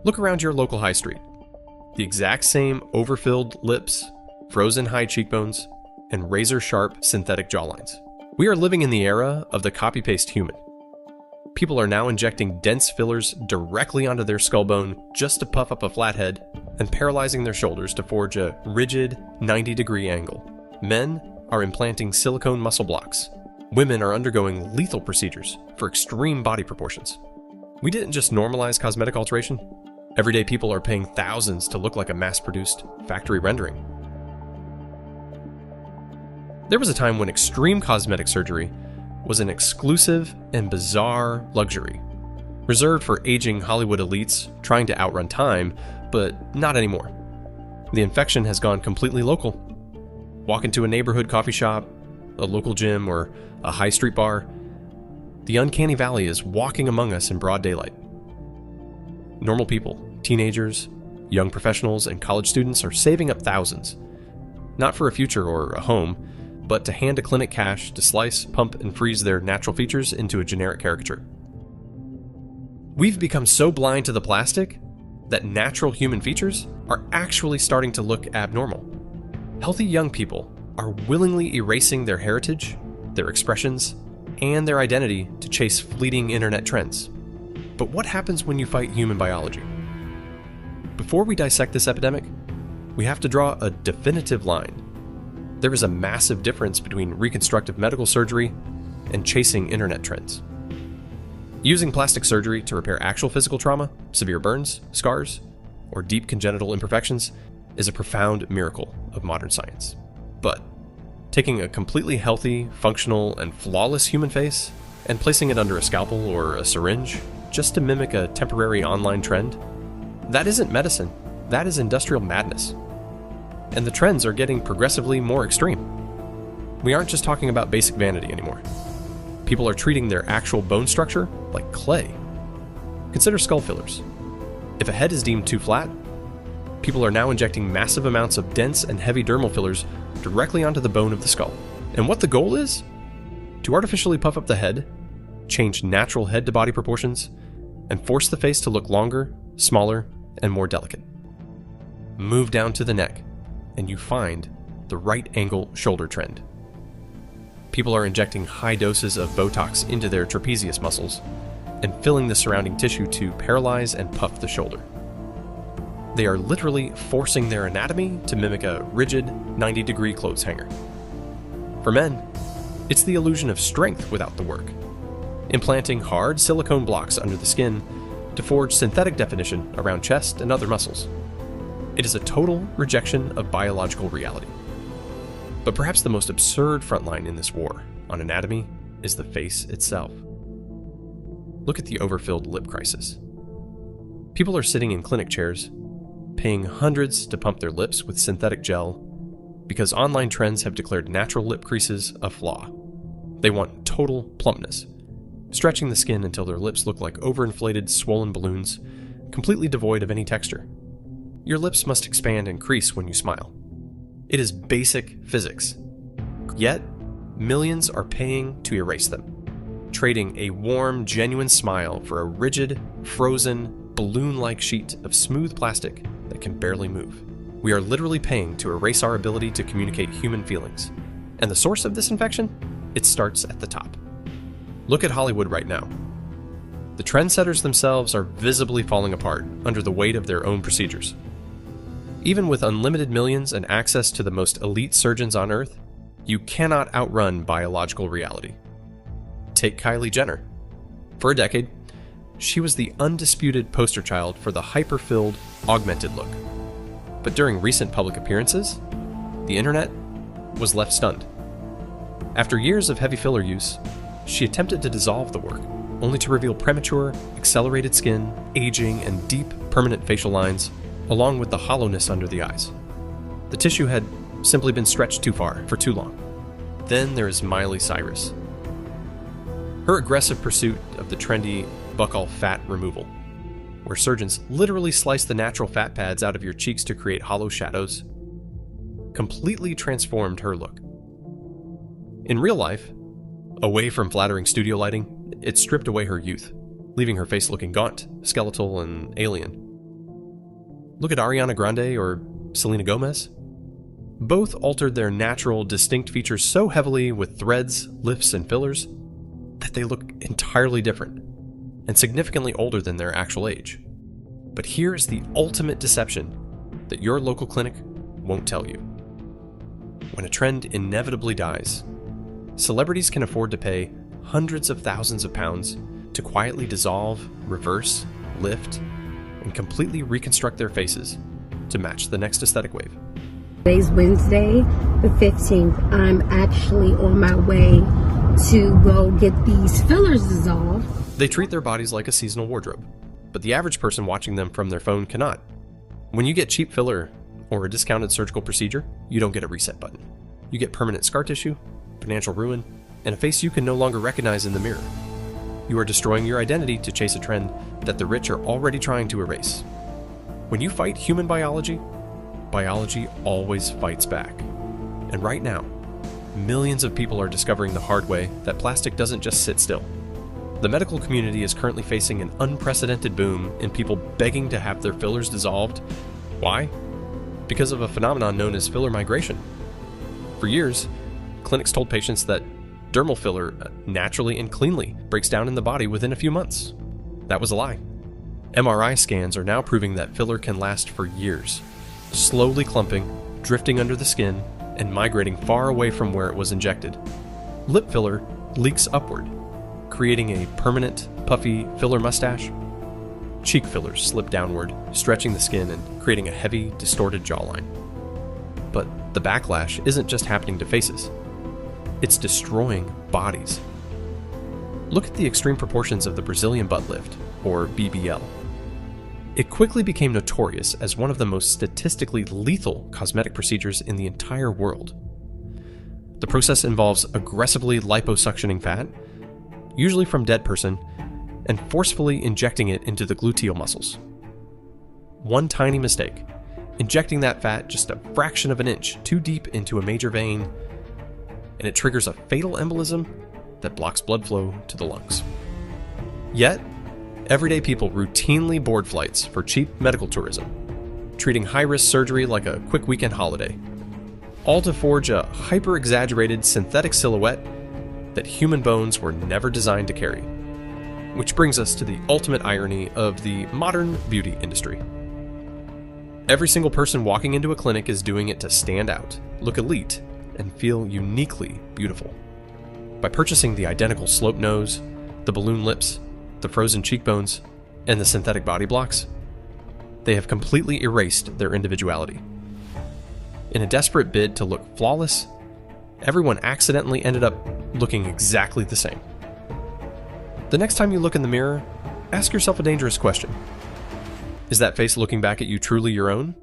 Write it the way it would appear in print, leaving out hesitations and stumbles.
Look around your local high street. The exact same overfilled lips, frozen high cheekbones, and razor-sharp synthetic jawlines. We are living in the era of the copy-paste human. People are now injecting dense fillers directly onto their skull bone just to puff up a flat head and paralyzing their shoulders to forge a rigid 90-degree angle. Men are implanting silicone muscle blocks. Women are undergoing lethal procedures for extreme body proportions. We didn't just normalize cosmetic alteration. Everyday people are paying thousands to look like a mass-produced factory rendering. There was a time when extreme cosmetic surgery was an exclusive and bizarre luxury, reserved for aging Hollywood elites trying to outrun time, but not anymore. The infection has gone completely local. Walk into a neighborhood coffee shop, a local gym, or a high street bar. The uncanny valley is walking among us in broad daylight. Normal people, teenagers, young professionals, and college students are saving up thousands, not for a future or a home, but to hand a clinic cash to slice, pump, and freeze their natural features into a generic caricature. We've become so blind to the plastic that natural human features are actually starting to look abnormal. Healthy young people are willingly erasing their heritage, their expressions, and their identity to chase fleeting internet trends. But what happens when you fight human biology? Before we dissect this epidemic, we have to draw a definitive line. There is a massive difference between reconstructive medical surgery and chasing internet trends. Using plastic surgery to repair actual physical trauma, severe burns, scars, or deep congenital imperfections is a profound miracle of modern science. But taking a completely healthy, functional, and flawless human face and placing it under a scalpel or a syringe just to mimic a temporary online trend, that isn't medicine, that is industrial madness. And the trends are getting progressively more extreme. We aren't just talking about basic vanity anymore. People are treating their actual bone structure like clay. Consider skull fillers. If a head is deemed too flat, people are now injecting massive amounts of dense and heavy dermal fillers directly onto the bone of the skull. And what the goal is? To artificially puff up the head, change natural head-to-body proportions, and force the face to look longer, smaller, and more delicate. Move down to the neck, and you find the right angle shoulder trend. People are injecting high doses of Botox into their trapezius muscles and filling the surrounding tissue to paralyze and puff the shoulder. They are literally forcing their anatomy to mimic a rigid 90-degree clothes hanger. For men, it's the illusion of strength without the work, implanting hard silicone blocks under the skin to forge synthetic definition around chest and other muscles. It is a total rejection of biological reality. But perhaps the most absurd frontline in this war on anatomy is the face itself. Look at the overfilled lip crisis. People are sitting in clinic chairs, paying hundreds to pump their lips with synthetic gel because online trends have declared natural lip creases a flaw. They want total plumpness, stretching the skin until their lips look like overinflated, swollen balloons, completely devoid of any texture. Your lips must expand and crease when you smile. It is basic physics. Yet, millions are paying to erase them, trading a warm, genuine smile for a rigid, frozen, balloon-like sheet of smooth plastic that can barely move. We are literally paying to erase our ability to communicate human feelings. And the source of this infection? It starts at the top. Look at Hollywood right now. The trendsetters themselves are visibly falling apart under the weight of their own procedures. Even with unlimited millions and access to the most elite surgeons on Earth, you cannot outrun biological reality. Take Kylie Jenner. For a decade, she was the undisputed poster child for the hyper-filled, augmented look. But during recent public appearances, the internet was left stunned. After years of heavy filler use, she attempted to dissolve the work, only to reveal premature, accelerated skin, aging, and deep, permanent facial lines, along with the hollowness under the eyes. The tissue had simply been stretched too far for too long. Then there is Miley Cyrus. Her aggressive pursuit of the trendy buccal fat removal, where surgeons literally slice the natural fat pads out of your cheeks to create hollow shadows, completely transformed her look. In real life, away from flattering studio lighting, it stripped away her youth, leaving her face looking gaunt, skeletal, and alien. Look at Ariana Grande or Selena Gomez. Both altered their natural, distinct features so heavily with threads, lifts, and fillers that they look entirely different and significantly older than their actual age. But here's the ultimate deception that your local clinic won't tell you. When a trend inevitably dies, celebrities can afford to pay hundreds of thousands of pounds to quietly dissolve, reverse, lift, and completely reconstruct their faces to match the next aesthetic wave. Today's Wednesday, the 15th. I'm actually on my way to go get these fillers dissolved. They treat their bodies like a seasonal wardrobe, but the average person watching them from their phone cannot. When you get cheap filler or a discounted surgical procedure, you don't get a reset button. You get permanent scar tissue, financial ruin, and a face you can no longer recognize in the mirror. You are destroying your identity to chase a trend that the rich are already trying to erase. When you fight human biology, biology always fights back. And right now, millions of people are discovering the hard way that plastic doesn't just sit still. The medical community is currently facing an unprecedented boom in people begging to have their fillers dissolved. Why? Because of a phenomenon known as filler migration. For years, clinics told patients that dermal filler naturally and cleanly breaks down in the body within a few months. That was a lie. MRI scans are now proving that filler can last for years, slowly clumping, drifting under the skin, and migrating far away from where it was injected. Lip filler leaks upward, creating a permanent, puffy filler mustache. Cheek fillers slip downward, stretching the skin and creating a heavy, distorted jawline. But the backlash isn't just happening to faces. It's destroying bodies. Look at the extreme proportions of the Brazilian butt lift, or BBL. It quickly became notorious as one of the most statistically lethal cosmetic procedures in the entire world. The process involves aggressively liposuctioning fat, usually from dead person, and forcefully injecting it into the gluteal muscles. One tiny mistake, injecting that fat just a fraction of an inch too deep into a major vein, and it triggers a fatal embolism that blocks blood flow to the lungs. Yet, everyday people routinely board flights for cheap medical tourism, treating high-risk surgery like a quick weekend holiday, all to forge a hyper-exaggerated synthetic silhouette that human bones were never designed to carry. Which brings us to the ultimate irony of the modern beauty industry. Every single person walking into a clinic is doing it to stand out, look elite, and feel uniquely beautiful. By purchasing the identical slope nose, the balloon lips, the frozen cheekbones, and the synthetic body blocks, they have completely erased their individuality. In a desperate bid to look flawless, everyone accidentally ended up looking exactly the same. The next time you look in the mirror, ask yourself a dangerous question. Is that face looking back at you truly your own?